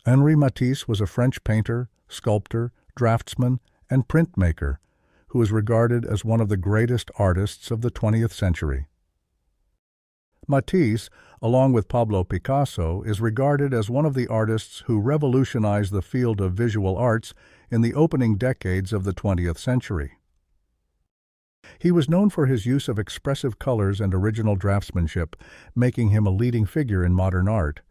Henri Matisse was a French painter, sculptor, draftsman, and printmaker who is regarded as one of the greatest artists of the 20th century. Matisse, along with Pablo Picasso, is regarded as one of the artists who revolutionized the field of visual arts in the opening decades of the 20th century. He was known for his use of expressive colors and original draftsmanship, making him a leading figure in modern art.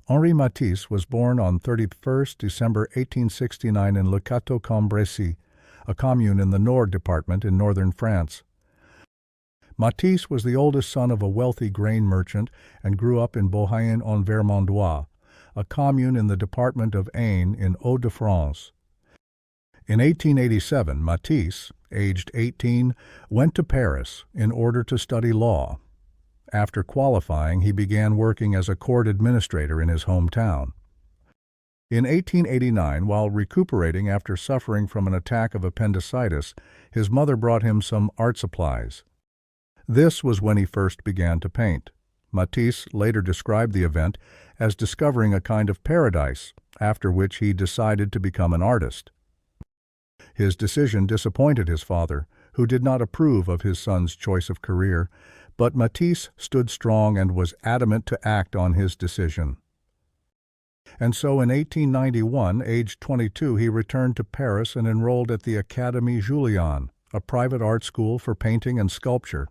Henri Matisse was born on 31st December 1869 in Le Cateau-Cambrésis, a commune in the Nord department in northern France. Matisse was the oldest son of a wealthy grain merchant and grew up in Beauhain-en-Vermandois, a commune in the department of Aisne in Hauts-de-France. In 1887, Matisse, aged 18, went to Paris in order to study law. After qualifying, he began working as a court administrator in his hometown. In 1889, while recuperating after suffering from an attack of appendicitis, his mother brought him some art supplies. This was when he first began to paint. Matisse later described the event as discovering a kind of paradise, after which he decided to become an artist. His decision disappointed his father, who did not approve of his son's choice of career, but Matisse stood strong and was adamant to act on his decision. And so in 1891, aged 22, he returned to Paris and enrolled at the Académie Julian, a private art school for painting and sculpture.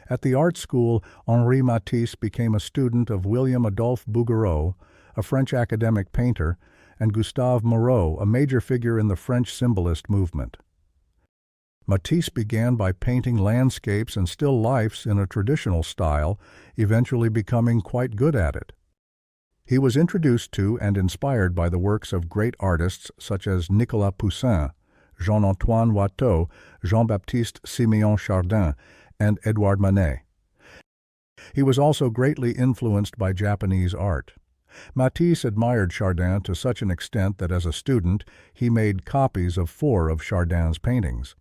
At the art school, Henri Matisse became a student of William Adolphe Bouguereau, a French academic painter, and Gustave Moreau, a major figure in the French symbolist movement. Matisse began by painting landscapes and still lifes in a traditional style, eventually becoming quite good at it. He was introduced to and inspired by the works of great artists such as Nicolas Poussin, Jean-Antoine Watteau, Jean-Baptiste Simeon Chardin, and Edouard Manet. He was also greatly influenced by Japanese art. Matisse admired Chardin to such an extent that as a student he made copies of 4 of Chardin's paintings.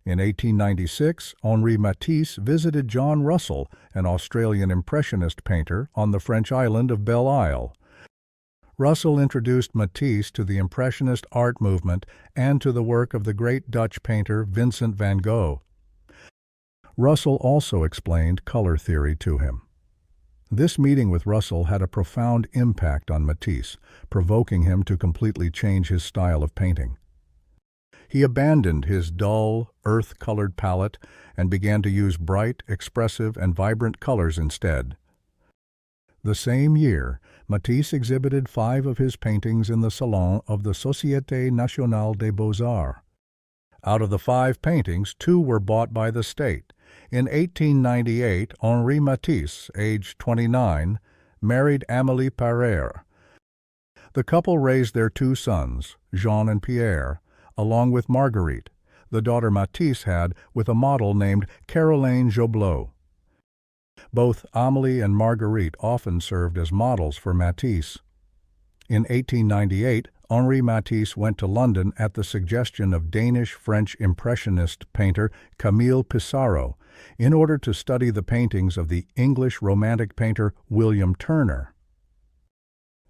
In 1896, Henri Matisse visited John Russell, an Australian Impressionist painter, on the French island of Belle Isle. Russell introduced Matisse to the Impressionist art movement and to the work of the great Dutch painter Vincent van Gogh. Russell also explained color theory to him. This meeting with Russell had a profound impact on Matisse, provoking him to completely change his style of painting. He abandoned his dull, earth-colored palette and began to use bright, expressive, and vibrant colors instead. The same year, Matisse exhibited 5 of his paintings in the Salon of the Société Nationale des Beaux-Arts. Out of the 5 paintings, 2 were bought by the state. In 1898, Henri Matisse, aged 29, married Amélie Parère. The couple raised their 2 sons, Jean and Pierre, along with Marguerite, the daughter Matisse had with a model named Caroline Joblot. Both Amélie and Marguerite often served as models for Matisse. In 1898, Henri Matisse went to London at the suggestion of Danish-French Impressionist painter Camille Pissarro in order to study the paintings of the English Romantic painter William Turner.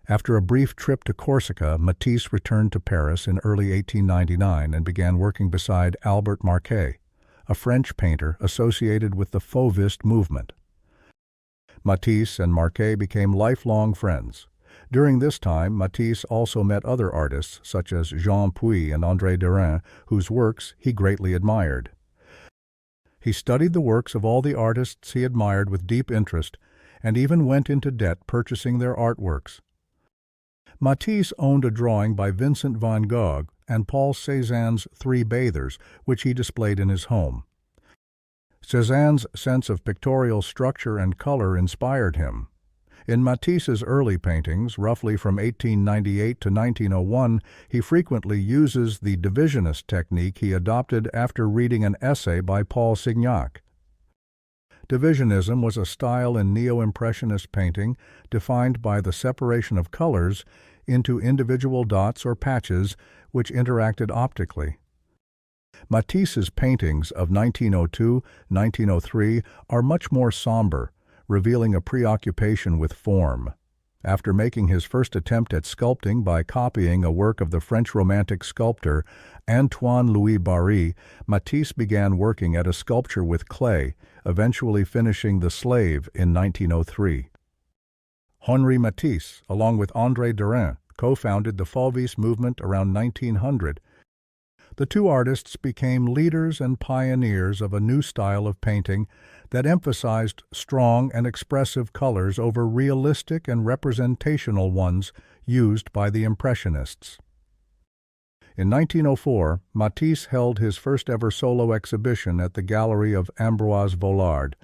After a brief trip to Corsica, Matisse returned to Paris in early 1899 and began working beside Albert Marquet, a French painter associated with the Fauvist movement. Matisse and Marquet became lifelong friends. During this time, Matisse also met other artists such as Jean Puy and André Derain, whose works he greatly admired. He studied the works of all the artists he admired with deep interest and even went into debt purchasing their artworks. Matisse owned a drawing by Vincent van Gogh and Paul Cézanne's 3 Bathers, which he displayed in his home. Cézanne's sense of pictorial structure and color inspired him. In Matisse's early paintings, roughly from 1898 to 1901, he frequently uses the divisionist technique he adopted after reading an essay by Paul Signac. Divisionism was a style in neo-impressionist painting defined by the separation of colors into individual dots or patches which interacted optically. Matisse's paintings of 1902-1903 are much more somber, revealing a preoccupation with form. After making his first attempt at sculpting by copying a work of the French Romantic sculptor Antoine-Louis Barye, Matisse began working at a sculpture with clay, eventually finishing The Slave in 1903. Henri Matisse, along with André Derain, co-founded the Fauvism movement around 1900. The two artists became leaders and pioneers of a new style of painting that emphasized strong and expressive colors over realistic and representational ones used by the Impressionists. In 1904, Matisse held his first-ever solo exhibition at the gallery of Ambroise Vollard,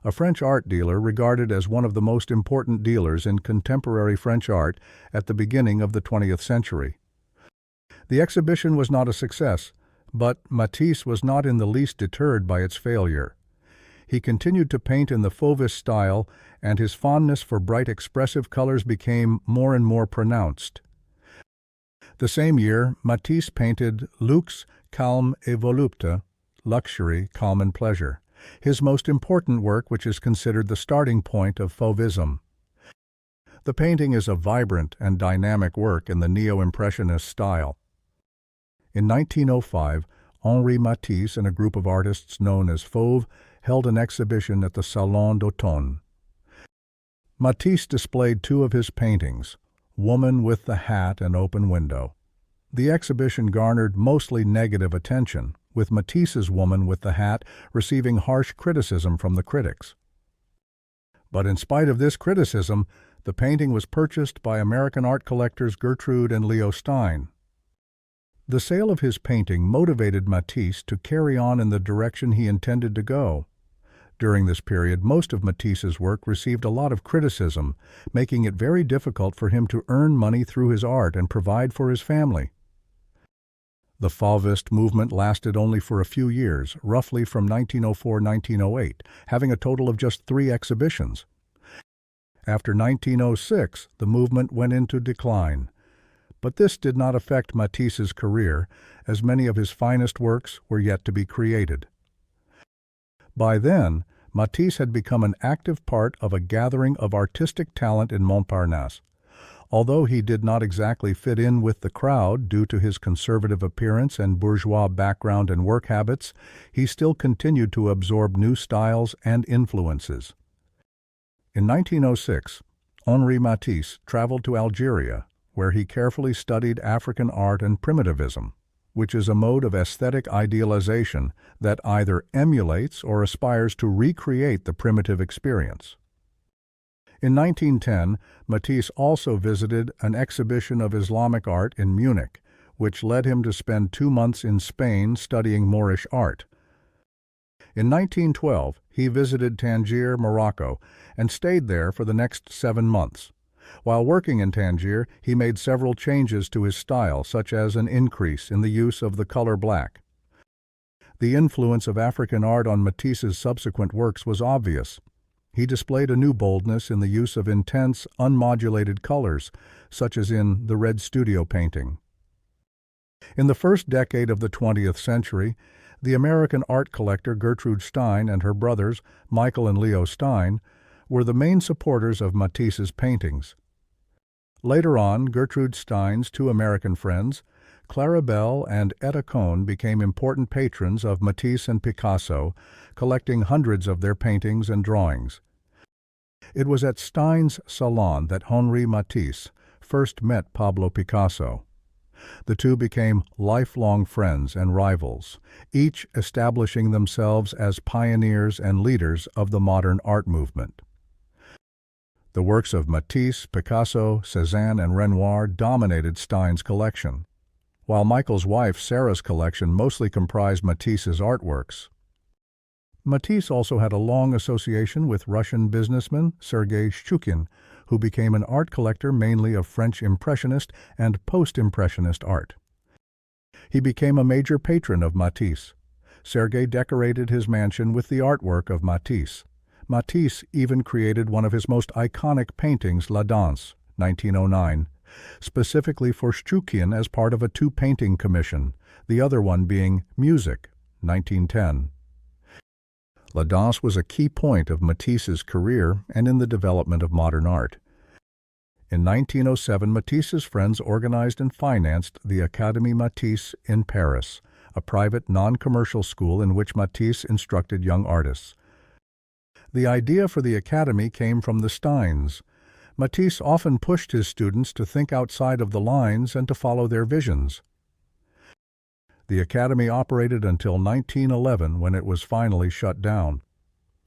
a French art dealer regarded as one of the most important dealers in contemporary French art at the beginning of the 20th century. The exhibition was not a success, but Matisse was not in the least deterred by its failure. He continued to paint in the Fauvism style, and his fondness for bright expressive colors became more and more pronounced. The same year, Matisse painted Luxe, Calme et Volupté, Luxury, Calm and Pleasure, his most important work, which is considered the starting point of Fauvism. The painting is a vibrant and dynamic work in the neo-impressionist style. In 1905, Henri Matisse and a group of artists known as Fauve held an exhibition at the Salon d'Automne. Matisse displayed two of his paintings, Woman with the Hat and Open Window. The exhibition garnered mostly negative attention, with Matisse's Woman with the Hat receiving harsh criticism from the critics. But in spite of this criticism, the painting was purchased by American art collectors Gertrude and Leo Stein. The sale of his painting motivated Matisse to carry on in the direction he intended to go. During this period, most of Matisse's work received a lot of criticism, making it very difficult for him to earn money through his art and provide for his family. The Fauvist movement lasted only for a few years, roughly from 1904-1908, having a total of just 3 exhibitions. After 1906, the movement went into decline. But this did not affect Matisse's career, as many of his finest works were yet to be created. By then, Matisse had become an active part of a gathering of artistic talent in Montparnasse. Although he did not exactly fit in with the crowd due to his conservative appearance and bourgeois background and work habits, he still continued to absorb new styles and influences. In 1906, Henri Matisse traveled to Algeria, where he carefully studied African art and primitivism, which is a mode of aesthetic idealization that either emulates or aspires to recreate the primitive experience. In 1910, Matisse also visited an exhibition of Islamic art in Munich, which led him to spend 2 months in Spain studying Moorish art. In 1912, he visited Tangier, Morocco, and stayed there for the next 7 months. While working in Tangier, he made several changes to his style, such as an increase in the use of the color black. The influence of African art on Matisse's subsequent works was obvious. He displayed a new boldness in the use of intense, unmodulated colors, such as in the Red Studio painting. In the first decade of the 20th century, the American art collector Gertrude Stein and her brothers, Michael and Leo Stein, were the main supporters of Matisse's paintings. Later on, Gertrude Stein's 2 American friends, Clara Bell and Etta Cohn, became important patrons of Matisse and Picasso, collecting hundreds of their paintings and drawings. It was at Stein's salon that Henri Matisse first met Pablo Picasso. The two became lifelong friends and rivals, each establishing themselves as pioneers and leaders of the modern art movement. The works of Matisse, Picasso, Cézanne, and Renoir dominated Stein's collection, while Michael's wife Sarah's collection mostly comprised Matisse's artworks. Matisse also had a long association with Russian businessman Sergei Shchukin, who became an art collector mainly of French Impressionist and Post-Impressionist art. He became a major patron of Matisse. Sergei decorated his mansion with the artwork of Matisse. Matisse even created one of his most iconic paintings, La Danse, 1909, specifically for Shchukin as part of a 2-painting commission, the other one being Music, 1910. La Danse was a key point of Matisse's career and in the development of modern art. In 1907, Matisse's friends organized and financed the Académie Matisse in Paris, a private, non-commercial school in which Matisse instructed young artists. The idea for the academy came from the Steins. Matisse often pushed his students to think outside of the lines and to follow their visions. The academy operated until 1911, when it was finally shut down.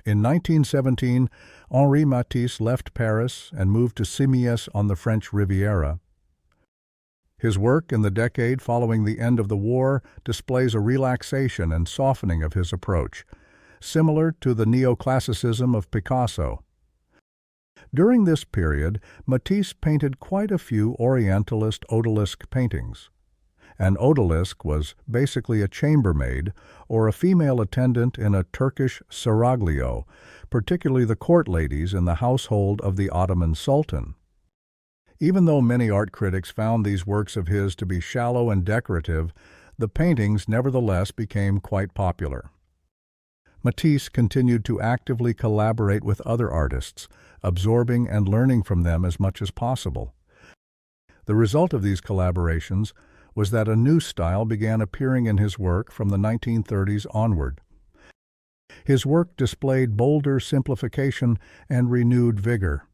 In 1917, Henri Matisse left Paris and moved to Simiès on the French Riviera. His work in the decade following the end of the war displays a relaxation and softening of his approach, similar to the neoclassicism of Picasso. During this period, Matisse painted quite a few Orientalist odalisque paintings. An odalisque was basically a chambermaid or a female attendant in a Turkish seraglio, particularly the court ladies in the household of the Ottoman Sultan. Even though many art critics found these works of his to be shallow and decorative, the paintings nevertheless became quite popular. Matisse continued to actively collaborate with other artists, absorbing and learning from them as much as possible. The result of these collaborations was that a new style began appearing in his work from the 1930s onward. His work displayed bolder simplification and renewed vigor.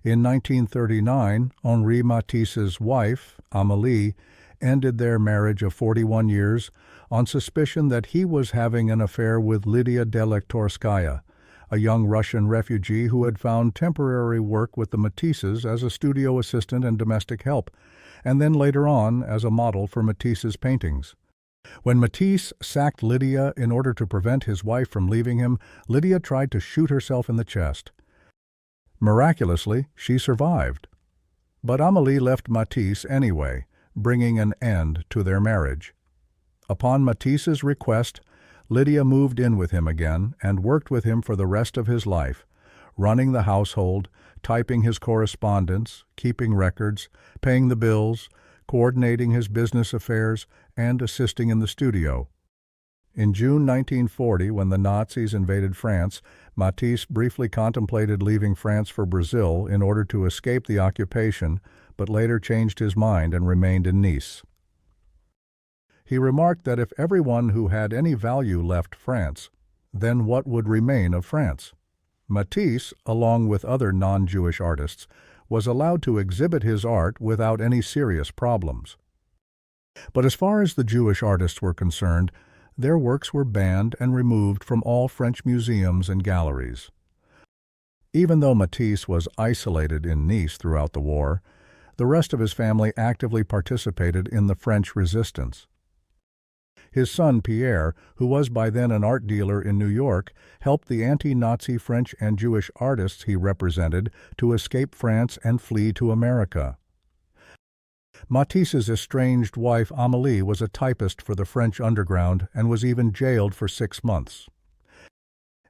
In 1939, Henri Matisse's wife, Amélie, ended their marriage of 41 years on suspicion that he was having an affair with Lydia Delektorskaya, a young Russian refugee who had found temporary work with the Matisses as a studio assistant and domestic help, and then later on as a model for Matisse's paintings. When Matisse sacked Lydia in order to prevent his wife from leaving him, Lydia tried to shoot herself in the chest. Miraculously, she survived. But Amélie left Matisse anyway, bringing an end to their marriage. Upon Matisse's request, Lydia moved in with him again and worked with him for the rest of his life, running the household, typing his correspondence, keeping records, paying the bills, coordinating his business affairs, and assisting in the studio. In June 1940, when the Nazis invaded France, Matisse briefly contemplated leaving France for Brazil in order to escape the occupation, but later changed his mind and remained in Nice. He remarked that if everyone who had any value left France, then what would remain of France? Matisse, along with other non-Jewish artists, was allowed to exhibit his art without any serious problems. But as far as the Jewish artists were concerned, their works were banned and removed from all French museums and galleries. Even though Matisse was isolated in Nice throughout the war, the rest of his family actively participated in the French resistance. His son Pierre, who was by then an art dealer in New York, helped the anti-Nazi French and Jewish artists he represented to escape France and flee to America. Matisse's estranged wife Amélie was a typist for the French underground and was even jailed for 6 months.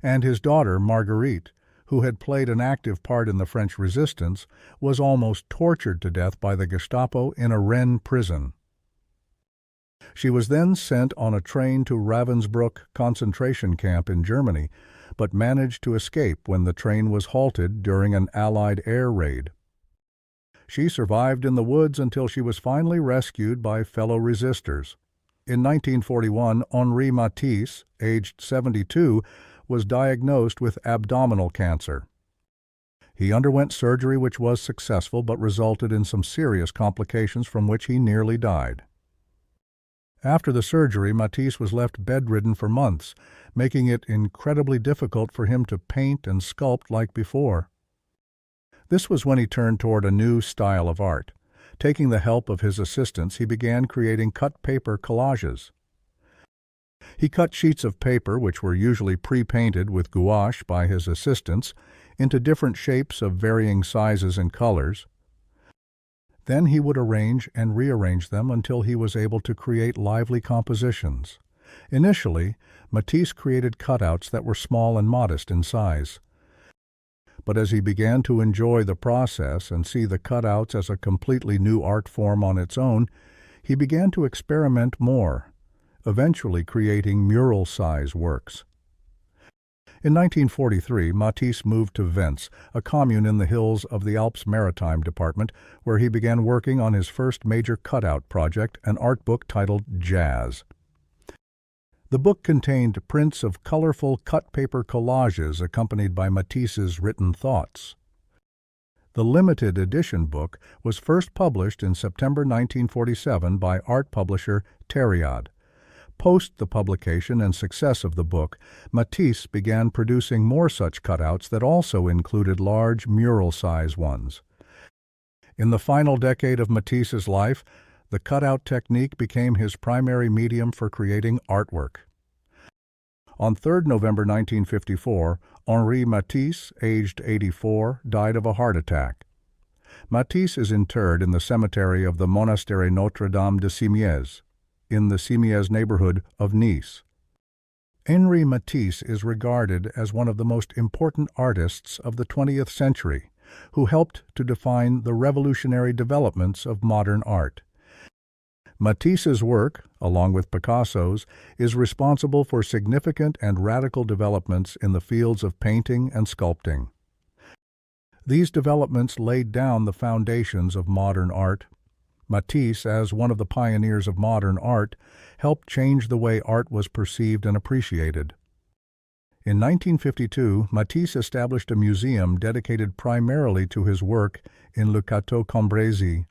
And his daughter Marguerite, who had played an active part in the French resistance, was almost tortured to death by the Gestapo in a Rennes prison. She was then sent on a train to Ravensbrück concentration camp in Germany, but managed to escape when the train was halted during an Allied air raid. She survived in the woods until she was finally rescued by fellow resistors. In 1941, Henri Matisse, aged 72, was diagnosed with abdominal cancer. He underwent surgery which was successful but resulted in some serious complications from which he nearly died. After the surgery, Matisse was left bedridden for months, making it incredibly difficult for him to paint and sculpt like before. This was when he turned toward a new style of art. Taking the help of his assistants, he began creating cut paper collages. He cut sheets of paper, which were usually pre-painted with gouache by his assistants, into different shapes of varying sizes and colors. Then he would arrange and rearrange them until he was able to create lively compositions. Initially, Matisse created cutouts that were small and modest in size. But as he began to enjoy the process and see the cutouts as a completely new art form on its own, he began to experiment more, eventually creating mural-size works. In 1943, Matisse moved to Vence, a commune in the hills of the Alps Maritime department, where he began working on his first major cutout project, an art book titled Jazz. The book contained prints of colorful cut paper collages accompanied by Matisse's written thoughts. The limited edition book was first published in September 1947 by art publisher Thériault. Post the publication and success of the book, Matisse began producing more such cutouts that also included large mural-size ones. In the final decade of Matisse's life, the cutout technique became his primary medium for creating artwork. On 3 November 1954, Henri Matisse, aged 84, died of a heart attack. Matisse is interred in the cemetery of the Monastery Notre-Dame de Cimiez, in the Cimiez neighborhood of Nice. Henri Matisse is regarded as one of the most important artists of the 20th century, who helped to define the revolutionary developments of modern art. Matisse's work, along with Picasso's, is responsible for significant and radical developments in the fields of painting and sculpting. These developments laid down the foundations of modern art. Matisse, as one of the pioneers of modern art, helped change the way art was perceived and appreciated. In 1952, Matisse established a museum dedicated primarily to his work in Le Château Cambrésis.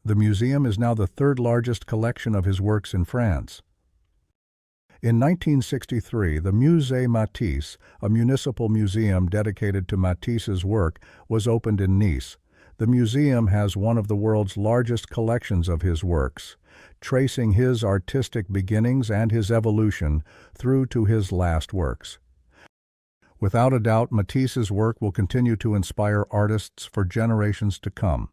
The museum is now the third largest collection of his works in France. In 1963, the Musée Matisse, a municipal museum dedicated to Matisse's work, was opened in Nice. The museum has one of the world's largest collections of his works, tracing his artistic beginnings and his evolution through to his last works. Without a doubt, Matisse's work will continue to inspire artists for generations to come.